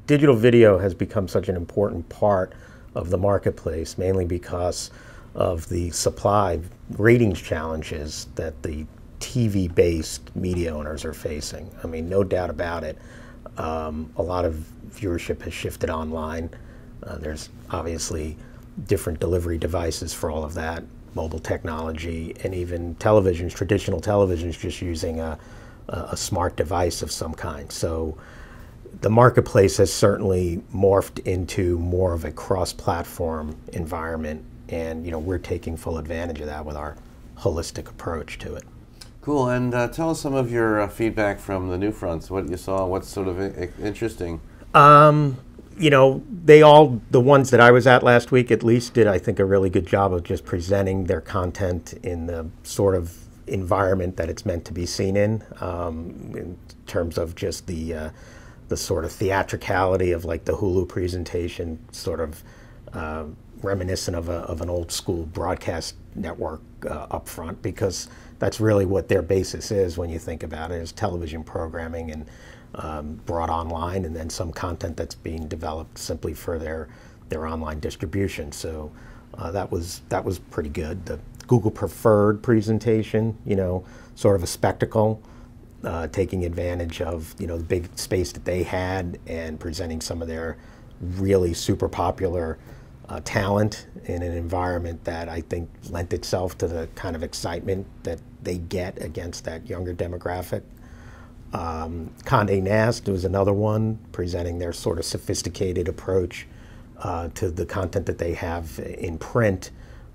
Digital video has become such an important part of the marketplace, mainly because of the supply ratings challenges that the TV-based media owners are facing. I mean, no doubt about it. A lot of viewership has shifted online. There's obviously different delivery devices for all of that, mobile technology, and even televisions, traditional televisions, just using a smart device of some kind. So the marketplace has certainly morphed into more of a cross-platform environment, and we're taking full advantage of that with our holistic approach to it. Cool, and tell us some of your feedback from the new fronts, what you saw, what's sort of interesting. The ones that I was at last week at least did, I think, a really good job of just presenting their content in the sort of environment that it's meant to be seen in terms of just the sort of theatricality of like the Hulu presentation, sort of reminiscent of an old school broadcast network Upfront, because that's really what their basis is when you think about it, is television programming and brought online, and then some content that's being developed simply for their online distribution. So that was pretty good. The Google preferred presentation, sort of a spectacle, taking advantage of the big space that they had and presenting some of their really super popular talent in an environment that I think lent itself to the kind of excitement that they get against that younger demographic. Condé Nast was another one, presenting their sort of sophisticated approach to the content that they have in print.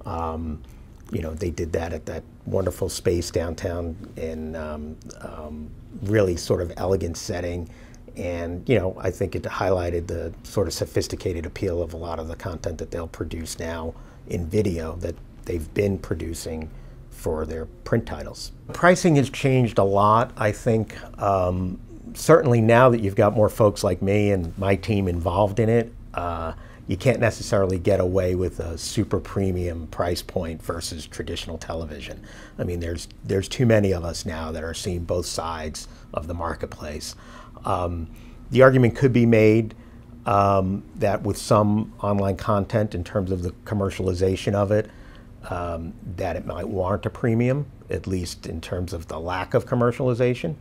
They did that at that wonderful space downtown in really sort of elegant setting. And, I think it highlighted the sort of sophisticated appeal of a lot of the content that they'll produce now in video that they've been producing for their print titles. Pricing has changed a lot, I think. Certainly now that you've got more folks like me and my team involved in it, you can't necessarily get away with a super premium price point versus traditional television. I mean, there's too many of us now that are seeing both sides of the marketplace. The argument could be made that with some online content, in terms of the commercialization of it, that it might warrant a premium, at least in terms of the lack of commercialization.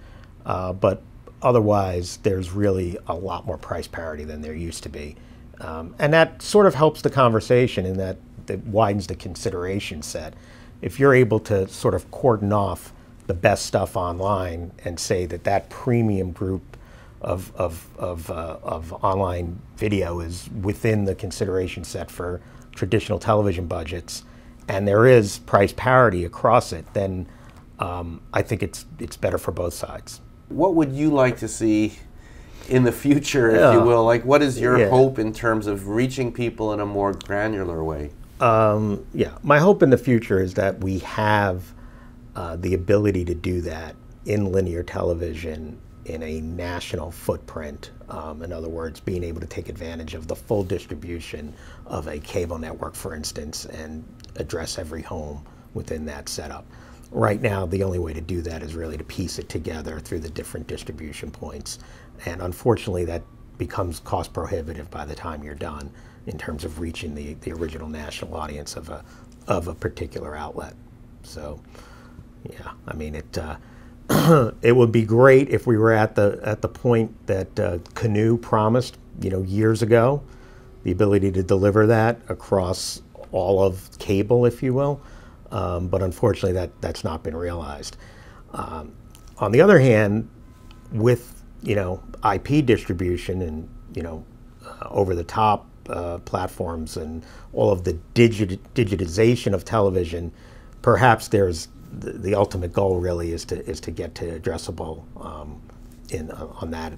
But otherwise, there's really a lot more price parity than there used to be. And that sort of helps the conversation in that it widens the consideration set. If you're able to sort of cordon off the best stuff online and say that that premium group of online video is within the consideration set for traditional television budgets, and there is price parity across it, then I think it's better for both sides. What would you like to see in the future, if you will? Like, what is your hope in terms of reaching people in a more granular way? My hope in the future is that we have the ability to do that in linear television in a national footprint. In other words, being able to take advantage of the full distribution of a cable network, for instance, and address every home within that setup. Right now, the only way to do that is really to piece it together through the different distribution points. And unfortunately, that becomes cost prohibitive by the time you're done in terms of reaching the original national audience of a particular outlet. So, yeah, I mean, it would be great if we were at the point that Canoe promised, years ago, the ability to deliver that across all of cable, if you will. But unfortunately, that's not been realized. On the other hand, with IP distribution and over-the-top platforms and all of the digitization of television, perhaps there's the ultimate goal really is to get to addressable on that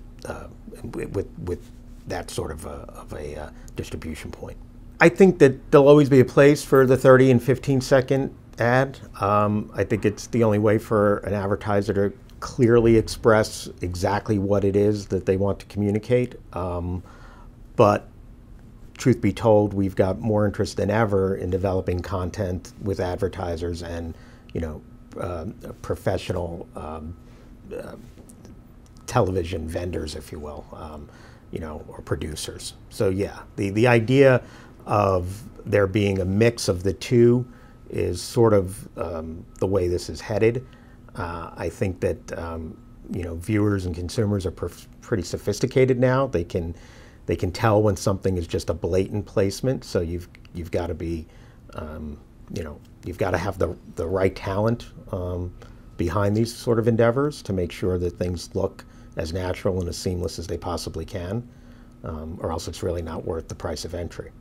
with that sort of a distribution point. I think that there'll always be a place for the 30 and 15-second ad. I think it's the only way for an advertiser to clearly express exactly what it is that they want to communicate. But truth be told, we've got more interest than ever in developing content with advertisers and professional television vendors, if you will. or producers. So yeah, the idea of there being a mix of the two is sort of the way this is headed. I think that viewers and consumers are pretty sophisticated now. They can tell when something is just a blatant placement. So you've got to be you've got to have the right talent behind these sort of endeavors to make sure that things look as natural and as seamless as they possibly can, or else it's really not worth the price of entry.